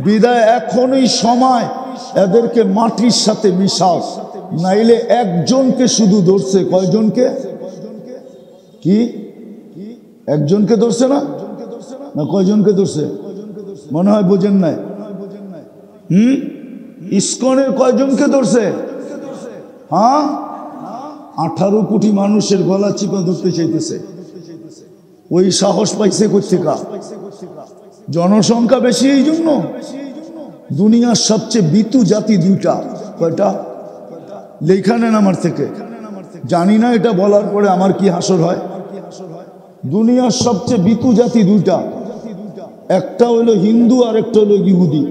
Speaker 1: বিদায় এখনই সময় এদেরকে মাটির সাথে মিশাও, নাইলে একজনকে শুধু ধরছে। কয়জনকে? কি একজনকে ধরছে না? না কয়জনকে ধরছে? মনে হয় বোঝেন নাই। ইসকনের কয়জনকে ধরছে? হ্যাঁ, 18 কোটি মানুষের গলা চিপা ধরতে চাইতেছে। ওই সাহস পাইছে কোত্থেকা? জনসংখ্যা বেশি, এই জন্য। দুনিয়ার সবচেয়ে বিতু জাতি দুইটা। কয়টা? লেখা নেন আমার থেকে। জানি না এটা বলার পরে আমার কি হাসর হয়। দুনিয়ার সবচেয়ে বিতু জাতি দুইটা, একটা হইল হিন্দু আর একটা হইল ইহুদি।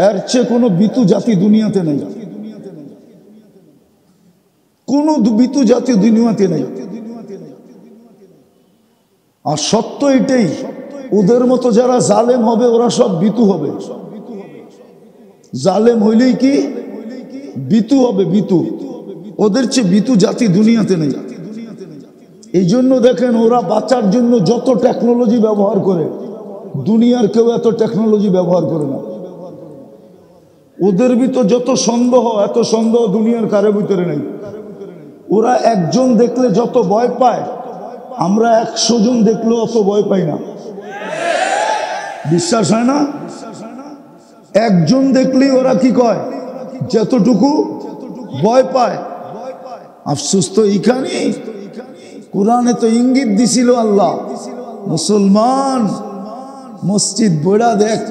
Speaker 1: এর চেয়ে কোনো বিতু জাতি দুনিয়াতে নেই, কোনো বিতু জাতি দুনিয়াতে নেই। আর সত্য এটাই, ওদের মতো যারা জালেম হবে ওরা সব বিতু হবে। জালেম হইলেই কি বিতু হবে, বিতু। ওদের চেয়ে বিতু জাতি দুনিয়াতে নেই। এই জন্য দেখেন ওরা বাঁচার জন্য যত টেকনোলজি ব্যবহার করে, দুনিয়ার কেউ এত টেকনোলজি ব্যবহার করে না। ওদের ভিতর যত সন্দেহ, এত সন্দেহ দুনিয়ার কারো ভিতরে নেই। ওরা একজন দেখলে যত ভয় পায়, আমরা 100 জন দেখলেও অত ভয় পাই না। বিশ্বাস হয় না? একজন দেখলেই ওরা কি কয়, যতটুকু ভয় পায়। আফসোস তো এইখানে, কোরআনে তো ইঙ্গিত দিছিল আল্লাহ, মুসলমান মসজিদ বড়া দেখ,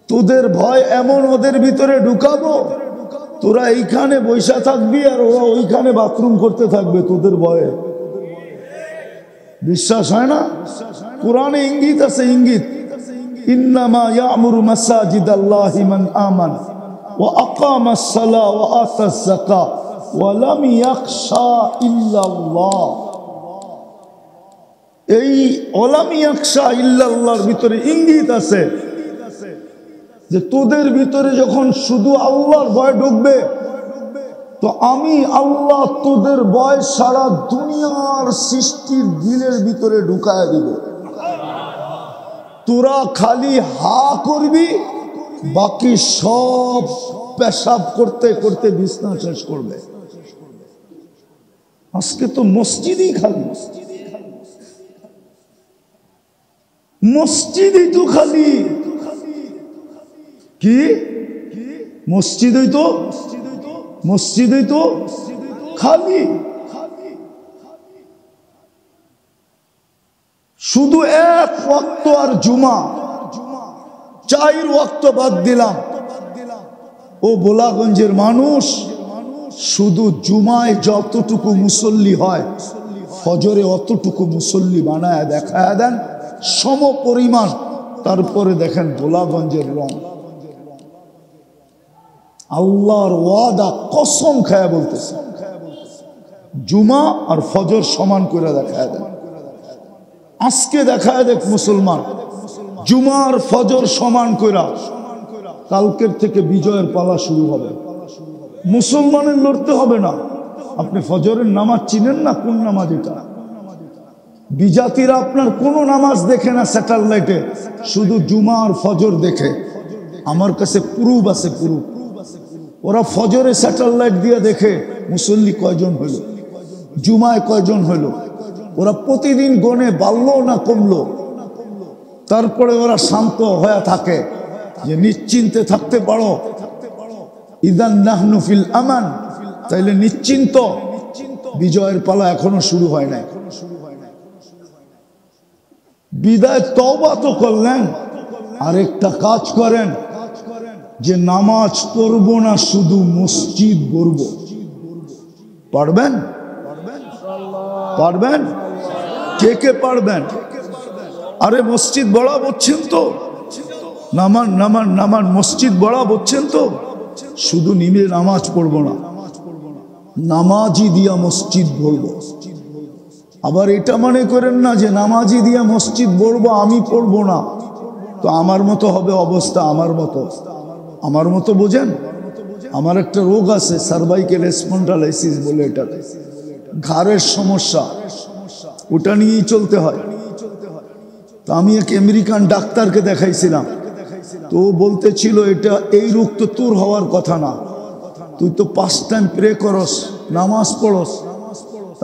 Speaker 1: তোদের ভয় এমন ওদের ভিতরে ঢুকাবো, তোরা এইখানে বৈশা থাকবি আর ওরা ওইখানে বাথরুম করতে থাকবে তোদের ভয়ে। বিশ্বাস হয় না? কোরআনে ইঙ্গিত আছে, ইঙ্গিত। ইন্নামা ইয়ামুরু মাসাজিদাল্লাহি মান আমান ওয়া আকামাস সালাহ ওয়া আতাজ যাকাহ ওয়া লাম ইয়াখশা ইল্লাল্লাহ। এই ওয়ালাম ইয়াখশা ইল্লাল্লাহর ভিতরে ইঙ্গিত আছে যে তোদের ভিতরে যখন শুধু আল্লাহর ভয় ঢুকবে, তো আমি আল্লাহ তোদের ভয় সারা দুনিয়ার সৃষ্টির দিলের ভিতরে ঢুকায় দিব। তোরা খালি হা করবি, বাকি সব পেশাব করতে করতে বিছনা শেষ করবে। আজকে তো মসজিদই খালি, মসজিদই তো খালি। কি মসজিদই তো, মসজিদই তো খালি। শুধু এক ওয়াক্ত আর জুমা, 4 ওয়াক্ত বাদ দিলাম। ও বোলাগঞ্জের মানুষ, শুধু জুমায় যতটুকু মুসল্লি হয়, ফজরে অতটুকু মুসল্লি বানায় দেখায় দেন সম পরিমাণ। তারপরে দেখেন বোলাগঞ্জের রং। আল্লাহর ওয়াদা, কসম খায়া বলতেছে, জুমা আর ফজর সমান করে দেখায় দেন। আজকে দেখায় দেখ মুসলমান, জুমা আর ফজর সমান কইরা, কালকের থেকে বিজয়ের পালা শুরু হবে। মুসলমানের লড়তে হবে না। আপনি ফজরের নামাজ চিনেন না? কোন নামাজ এটা? বিজাতিরা আপনার কোনো নামাজ দেখে না স্যাটেলাইটে, শুধু জুমা আর ফজর দেখে। আমার কাছে প্রুফ আছে, প্রুফ। ওরা ফজরে স্যাটেলাইট দিয়ে দেখে মুসল্লি কয়জন হইল। জুমায় কয়জন হলো? ওরা প্রতিদিন গনে বাড়লো না কমলো? তারপরে ওরা শান্ত হয়ে থাকে যে নিশ্চিন্তে থাকতে পারো। ইদান নাহনু ফিল আমান, তাইলে নিশ্চিন্ত, বিজয়ের পালা এখনো শুরু হয় নাই। বিদায় তওবা তো করলেন, আরেকটা কাজ করেন যে নামাজ পড়বো না, শুধু মসজিদ গড়ব। পারবেন? পারবেন? কে কে পারবেন? আরে মসজিদ বড়া বলছেন তো, নামান নামান নামান, মসজিদ বড়া বলছেন তো, শুধু নিমে নামাজ পড়বো না, নামাজি দিয়া মসজিদ গড়বো। আবার এটা মনে করেন না যে নামাজি দিয়া মসজিদ গড়বো, আমি পড়বো না তো আমার মতো হবে অবস্থা। আমার মতো বোঝেন, আমার একটা রোগ আছে সার্ভাইকেল স্পন্ডালাইসিস বলে, এটা ঘাড়ের সমস্যা, ওটা নিয়েই চলতে হয়। তো আমি এক আমেরিকান ডাক্তারকে দেখাইছিলাম, তো বলতেছিল এটা এই রোগ তো তোর হওয়ার কথা না, তুই তো 5 টাইম প্রে করস, নামাজ পড়স।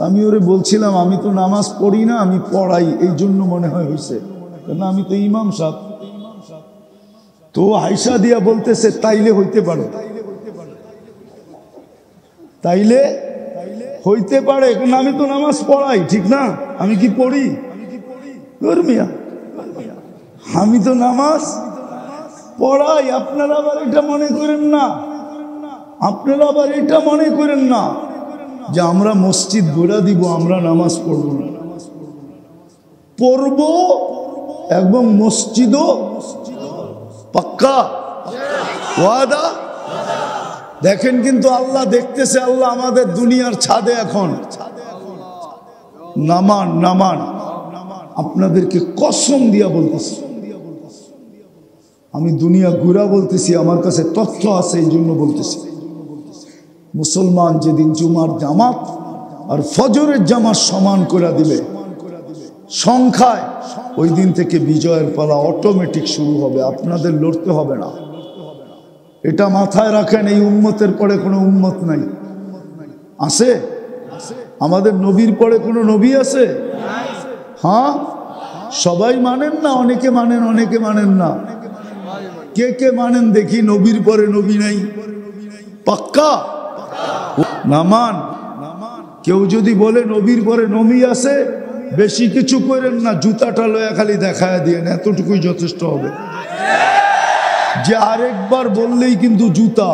Speaker 1: আমি ওরে বলছিলাম আমি তো নামাজ পড়ি না, আমি পড়াই, এই জন্য মনে হয় হয়েছে, কেন আমি তো ইমাম সাহেব। তো হাইসা দিয়া বলতেছে তাইলে হইতে পারে, তাইলে হইতে পারে, কারণ আমি তো নামাজ পড়াই, ঠিক না? আমি কি পড়ি? মিয়া আমি তো নামাজ পড়াই। আপনারা আবার এটা মনে করেন না, আপনারা আবার এটা মনে করেন না যে আমরা মসজিদ গড়া দিব, আমরা নামাজ পড়ব না। পড়ব এবং মসজিদও পাক্কা ওয়াদা। দেখেন কিন্তু আল্লাহ দেখতেছে, আল্লাহ আমাদের দুনিয়ার ছাদে এখন। নামান নামান, আপনাদেরকে কসম দিয়া বলতেছি, আমি দুনিয়া ঘুরা বলতেছি, আমার কাছে তথ্য আছে এই জন্য বলতেছি। মুসলমান যেদিন জুমার জামাত আর ফজরের জামাত সমান করে দিবে সংখ্যায়, ওই দিন থেকে বিজয়ের পালা অটোমেটিক শুরু হবে, আপনাদের লড়তে হবে না। এটা মাথায় রাখেন, এই উম্মতের পরে কোনো উম্মত নাই। আছে? আমাদের নবীর পরে কোনো নবী আছে? হ্যাঁ, সবাই মানেন না, অনেকে মানেন, অনেকে মানেন না। কে কে মানেন দেখি নবীর পরে নবী নাই? পাক্কা নামান। কেউ যদি বলে নবীর পরে নবী আছে, বেশি কিছু করেন না, জুতাটা লয়া খালি দেখায় দিয়ে, এতটুকুই যথেষ্ট হবে। যে আরেকবার বললেই কিন্তু জুতা।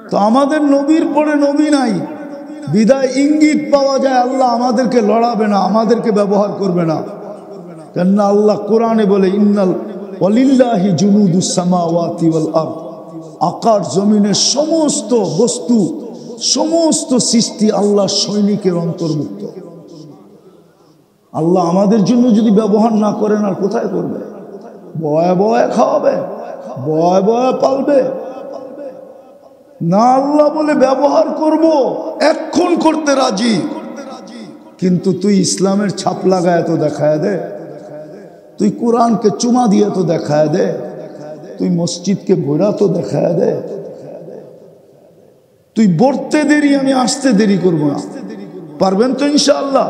Speaker 1: তো আমাদের নবীর পরে নবী নাই, বিদায় ইঙ্গিত পাওয়া যায় আল্লাহ আমাদেরকে লড়াবে না, আমাদেরকে ব্যবহার করবে না। কেননা আল্লাহ কোরআনে বলে ইন্নাল ওয়ালিল্লাহি জুনুদুস সামাওয়াতি ওয়াল আরদ, আকাশ জমিনের সমস্ত বস্তু, সমস্ত সৃষ্টি আল্লাহর সৈনিকের অন্তর্ভুক্ত। আল্লাহ আমাদের জন্য যদি ব্যবহার না করেন আর কোথায় করবে? বয়া বয়া খাওয়াবে, বয়া বয়া পালবে না। আল্লাহ বলে ব্যবহার করব, এক্ষণ করতে রাজি, কিন্তু তুই ইসলামের ছাপ লাগায় তো দেখায় দে, তুই কোরআনকে চুমা দিয়ে তো দেখায় দে, তুই মসজিদকে ঘোরা তো দেখায় দে। তুই বলতে দেরি, আমি আসতে দেরি করবো না। পারবেন তো ইনশাআল্লাহ?